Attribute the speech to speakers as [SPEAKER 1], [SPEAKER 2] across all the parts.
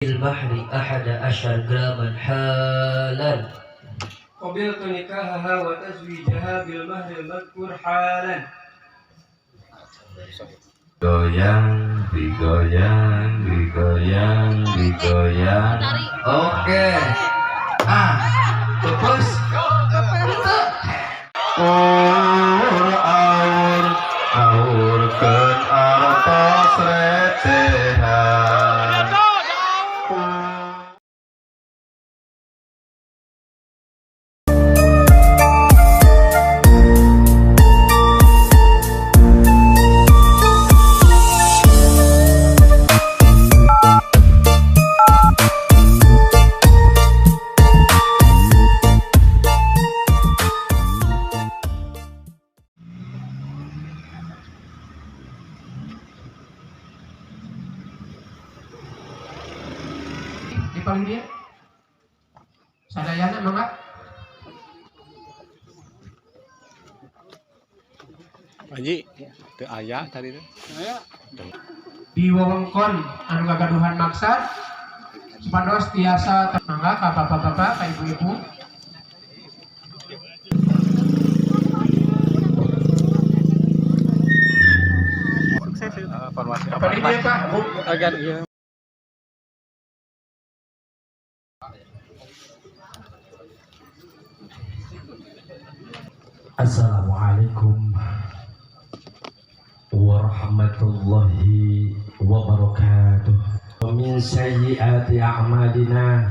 [SPEAKER 1] المهر 11 جراما حالا
[SPEAKER 2] قبلت نكاحها وتزويجها بالمهر المذكور حالا.
[SPEAKER 3] Goyang, digoyang, digoyang, digoyang. Oke. Terus. Aurkeun artos recehan.
[SPEAKER 4] Di paling dia sadayana mangga
[SPEAKER 5] Haji, teu aya tadi teh.
[SPEAKER 4] di wewengkon anu gagaduhan maksad supados tiasa mangga ka bapak-bapak ka ibu-ibu
[SPEAKER 5] Formasi
[SPEAKER 4] apa dia Pak Bu?
[SPEAKER 5] agan ieu.
[SPEAKER 1] Assalamualaikum warahmatullahi wabarakatuh. Wa min sayyiati a'malina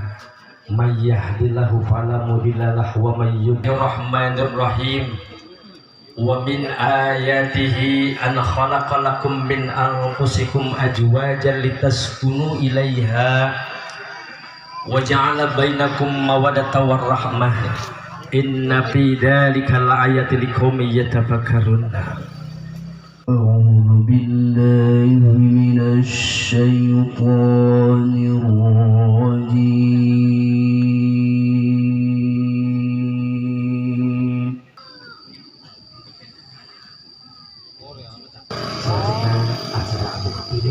[SPEAKER 1] may yahdihillahu fala mudilla lahu wa may yudlil rahmanir rahim. Wa min ayatihi an khalaqa lakum min anfusikum azwajan litaskunu ilaiha wa ja'ala bainakum mawaddatan warahmah. Inna fi dzalika laayatin liqaumin yatafakkarun. A'udzu billahi minasy syaithanir rajim. Acara Abu Bakar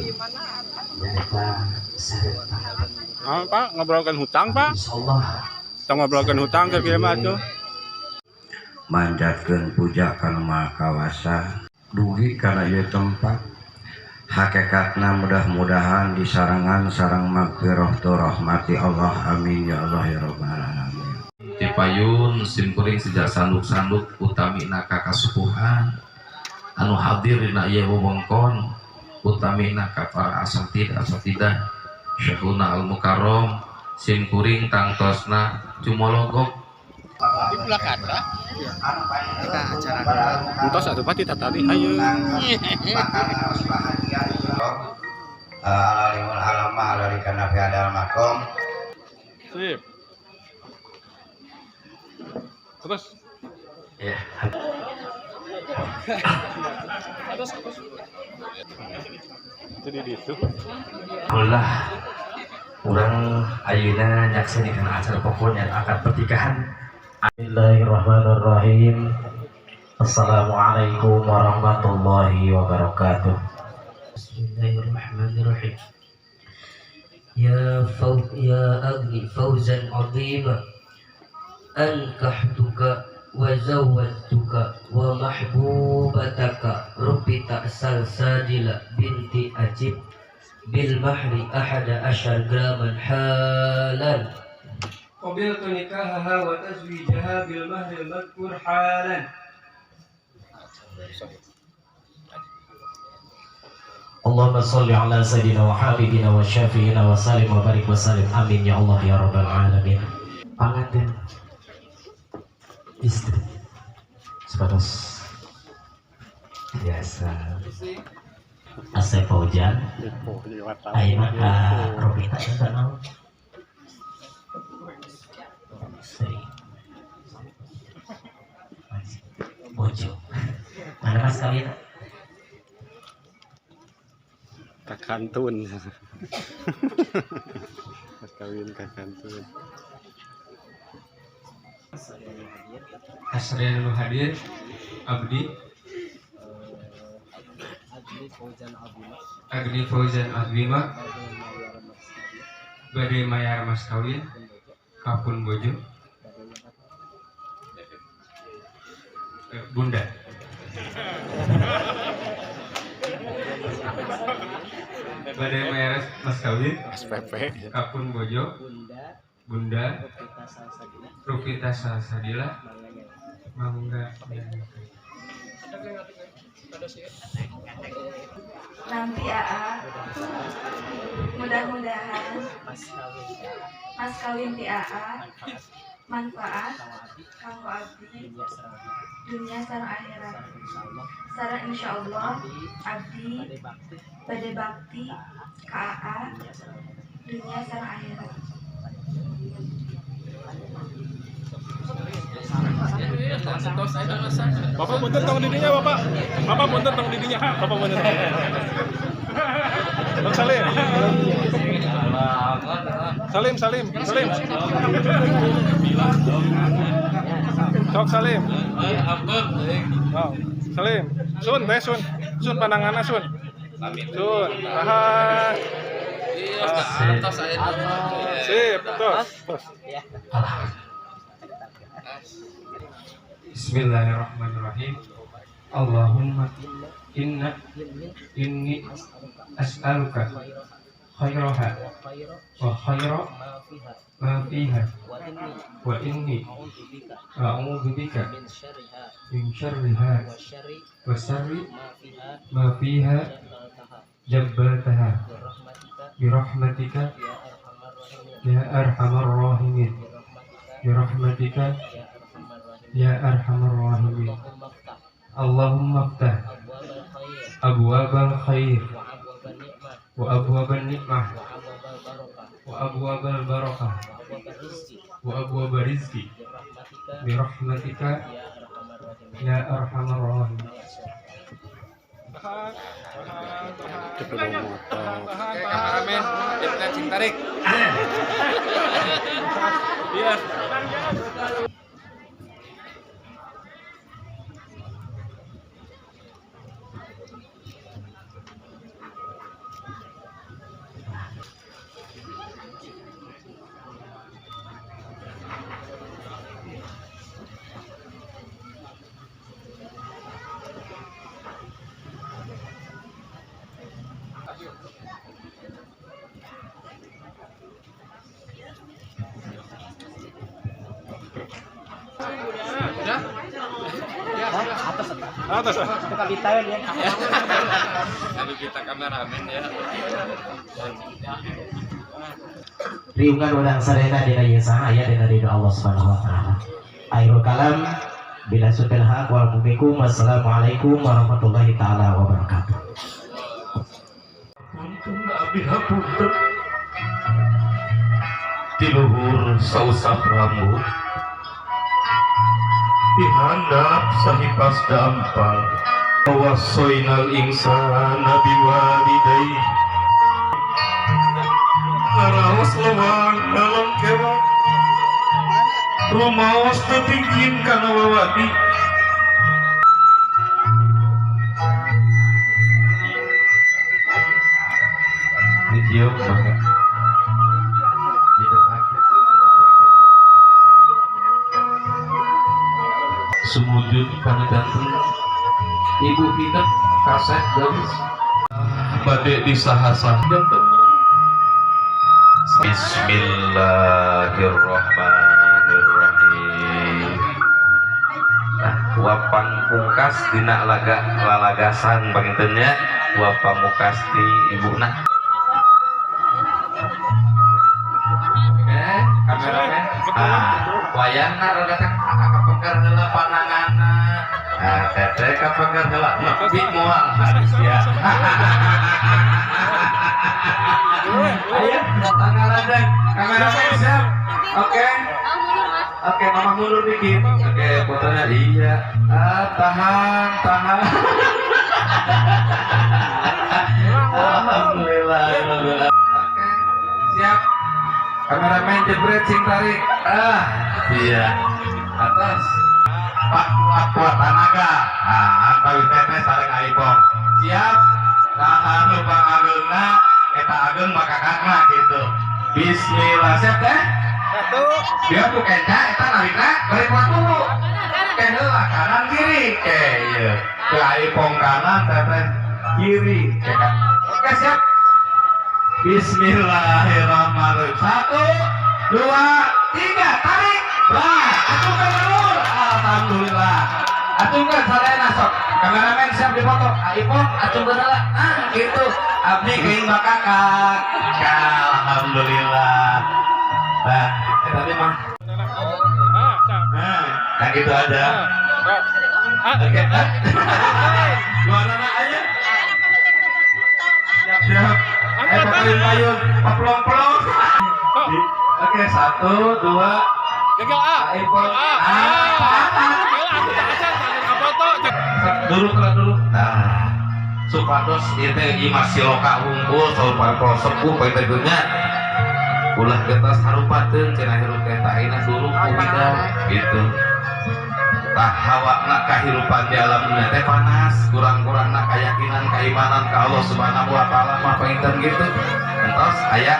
[SPEAKER 5] Pak, ngobrolkeun hutang, Pak.
[SPEAKER 1] insyaallah
[SPEAKER 5] Tong ngobrolkeun hutang ke kieu mah atuh.
[SPEAKER 3] Manjatkeun puja kana Maha Kawasa, dugi kana ieu tempat. Hakikatna mudah-mudahan disarangan sareng magfirah tu rahmati Allah, amin ya Allah ya rabbal alamin. Tipayun simkuring sejak sanduk-sanduk utamina ka kasupuhan anu hadir dina ieu wewengkon, utamina ka para asatidah Syekhuna Al Mukarram simkuring tangtosna cumologok
[SPEAKER 5] Di belakang lah. Kita acara entos atuh Pak ditatari hayu.
[SPEAKER 3] Alimul alama alalika nafi adal makom.
[SPEAKER 5] Sip. Terus
[SPEAKER 3] Ya.
[SPEAKER 5] jadi itu.
[SPEAKER 1] Alhamdulillah urang ayeuna nyaksanakeun acara pokoknya akad pernikahan. Bismillahirrahmanirrahim. Assalamualaikum warahmatullahi wabarakatuh. Bismillahirrahmanirrahim. Ya agni fawzan azima ankahtuka wa zawwajtuka wa mahbubataka Rabbi ta'sal sadila binti Ajib bil mahri 11 graman halan.
[SPEAKER 2] قبلت نكاحها وتزويجها بالمهر المذكور حالا.
[SPEAKER 1] Allahumma sholli ala sayyidina wa habibina wa syafi'ina wa salim wa barik wa salim amin ya Allah ya rabbal alamin. Panganten istri sepados biasa Asep Fauzan ayeuna ka Robita eta naon Bojo mana mas kawin
[SPEAKER 5] Kakantun. Mas kawin kakantun.
[SPEAKER 4] Asrena nu hadir abdi Agni Fauzan Azima
[SPEAKER 2] bade mayar mas kawin kapun bojo bunda. Bade mayar mas kawin
[SPEAKER 5] SPP.
[SPEAKER 2] kapun bojo bunda Rupita Salsadila mangga.
[SPEAKER 6] Nanti mudah-mudahan mas kawin ti manfaat kanggo abdi dunia sareng akhirat sareng insyaallah abdi bade bakti ka dunia sareng akhirat.
[SPEAKER 5] Bapak punten tong didinya Bapak. Bapak punten tong didinya. Bapak punten. Bang Salim. Salim. Sok Salim. Oh, Salim. Sun pandanganna Sun. Sun. Tahan. Sip, tos.
[SPEAKER 2] Bismillahirrahmanirrahim. Allahumma inni as'aluka khairaha wa khaira ma fiha wa inni a'udzu bika min syarriha wa syarri ma fiha jabbaltaha bi rahmatika ya arhamar rahimin bi rahmatika ya arhamar rahimin. Allahumma ftah abwabal khair wa abwabal nikmah wa abwabal barakah wa abwabal rizki bi rahmatika ya arhamar rahimin.
[SPEAKER 5] Kameramen, kita tarik. Iya. Atas. Kami kita kameramen ya.
[SPEAKER 1] Riungan udang sarena dina yesa aya dina ridho Allah Subhanahu wa taala. Akhirul kalam bila sutil haq wal mubikum. Wassalamualaikum warahmatullahi taala wabarakatuh.
[SPEAKER 7] Untung abi hapunten di luhur sausah rambut dihandap sahipas dampal wasoinal insana biwalidai ngaraos lewang dalam kewan rumaos tetingin kana wawadi
[SPEAKER 1] Video maka
[SPEAKER 7] sumujud pangdanten ibu kita kaset garis bade disahasah janten. Bismillahirrahmanirrahim. Wapang pungkas dina lalagasan pangintennya wapang mukas di ibuna. Kameramen wayangna rada teh kapengker heula pananganna. Teteh kapengker heula nepi moal habis ya. Ayo tangan kameramen siap. Oke. Oke, mama mundur dikit. Oke, fotonya iya. Tahan. Alhamdulillah. Oke, siap. Kameramen jebret sing tarik. Iya. Atas. Pak kuat tenaga. Tawi teteh sareng aipong. Siap. Tahan lu pangageuna eta ageng makakakna gitu. Bismillah siap teh dia tuh kena eta narikna bari kuat dulu heula kanan kiri ieu ke aipong kanan teh kiri oke siap Bismillahirrahmanirrahim 1 2 3 tarik bah atungkeun ulur alhamdulillah atungkeun sadayana sok kameramen siap dipoto aipong atungkeun heula gitu abdi keing bakakak alhamdulillah nah tadi mah nah gitu aja oke gimana aja siap payung pelong oke 1 2
[SPEAKER 5] gagal
[SPEAKER 7] dulu nah supados itu masih loka unggul saur sepuh poin berikutnya ulah getas harupateun cenah hirup teh aina dulu kumaha gitu tah hawakna kahirupan di alam dunia teh panas kurang-kurangna keyakinan keimanan ka Allah Subhanahu wa taala mah painten gitu entos aya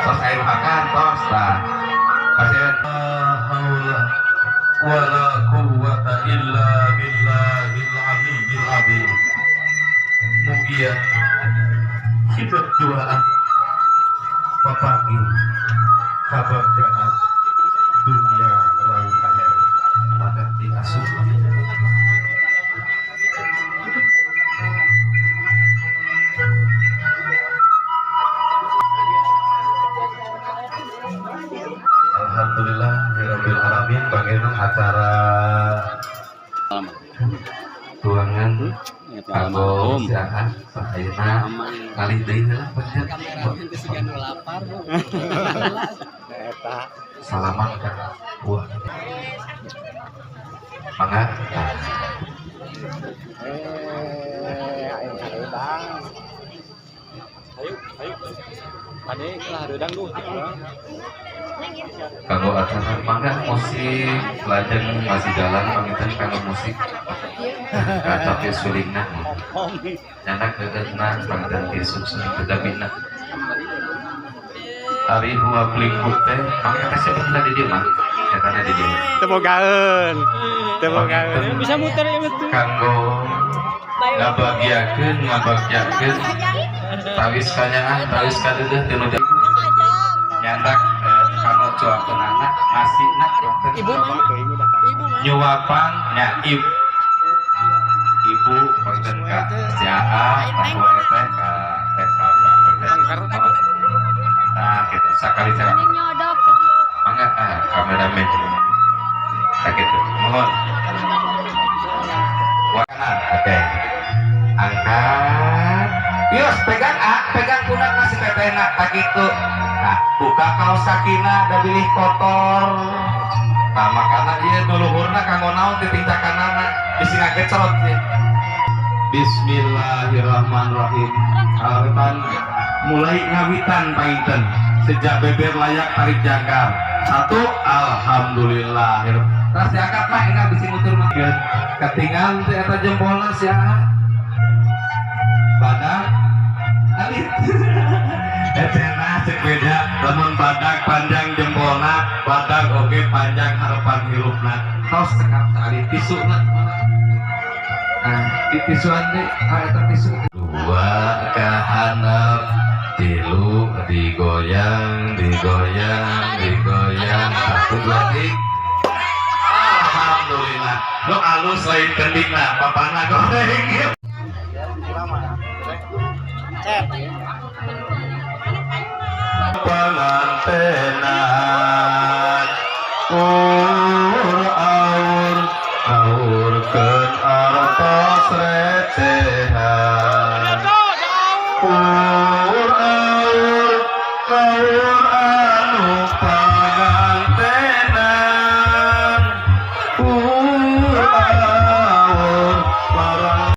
[SPEAKER 7] tos aya hakan tos tah pasieun haula wala quwwata illa billahil aliyyil azim mugia hidup duaan papangi kabagjaan dunia lain akhirat pada diasuh alhamdulillah rabbil alamin bagaimana acara tuangan kanggo siahan ayeuna kali deui heula bener salaman ka buah mangga kanggo acara mangga musik lajeng masih jalan pangitan kanggo musik tapi sulingna nyandak keutna pangitan tisu suling kedabina ari huwa pelingkuk teh mangga teh sebutna di dieu mah etana di dieu
[SPEAKER 5] temogaeun bisa muter ya betul
[SPEAKER 7] kanggo ngabagyakeun tawis kanyaan tawis kadeudeuh teu nu nyandak kana cuakeun anak nasina
[SPEAKER 5] ibu
[SPEAKER 7] nyuapan nya ibu konten ka jaa tahu teh ka teh salsa nah gitu sakali cara mangga kameramen tak gitu mohon oke angkat yos pegang pundak masih tetena tak gitu nah buka kaos sakina da bilih kotor nah makana ieu duluhurna kanggo naon titingcakanana bisi ngagecrot ya Bismillahirrahmanirrahim kawitan mulai ngawitan painten sejak beber layak tarik jangkar 1 alhamdulillah terus diangkat mah enak bisi mutur mah ketinggalan teh eta jempolna sia badak alit etena cek beda lamun badak panjang jempolna badak oge panjang harapan hirupna tos sekap tali tisuna nah di tisuan teh eta tisu 2 ka handap 3 digoyang 1 2 3 alhamdulillah lo alus lain kendingna papana goreng pengantenan aurkeun artos recehan aur anu pengantenan aur parang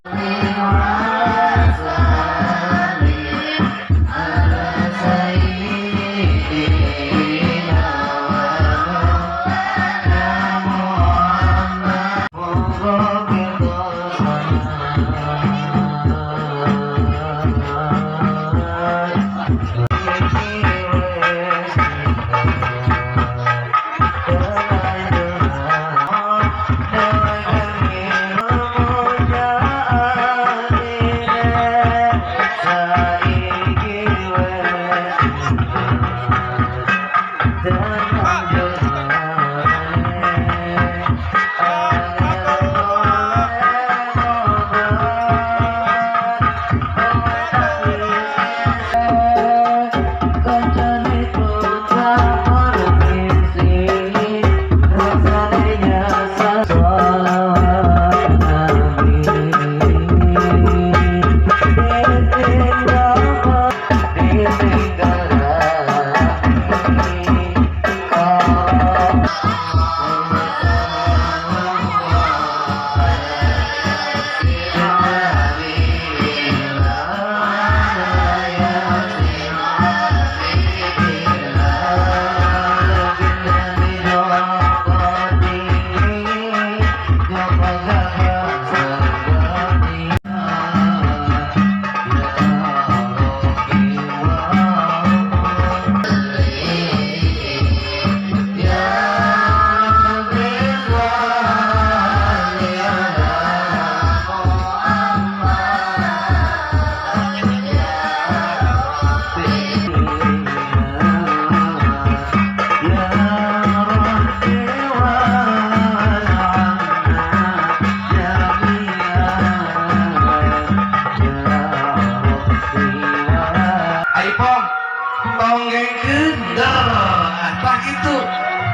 [SPEAKER 7] Nah gitu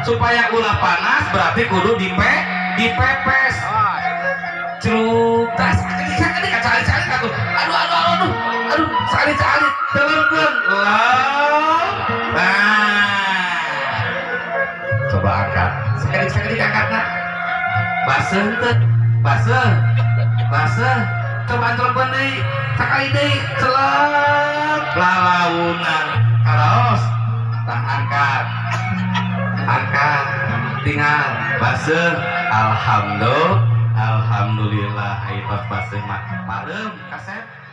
[SPEAKER 7] supaya ulah panas berarti kudu dipepes celuk tas sakit cari-cari katuh aduh cari-cari telengkeun lah nah coba angkat sekali angkat nak baseuh teh baseuh coba telepon deui sakali deui celek lalaunan karaos tah angkat tinggal baseuh alhamdulillah ayeuna baseuh mah parem kaset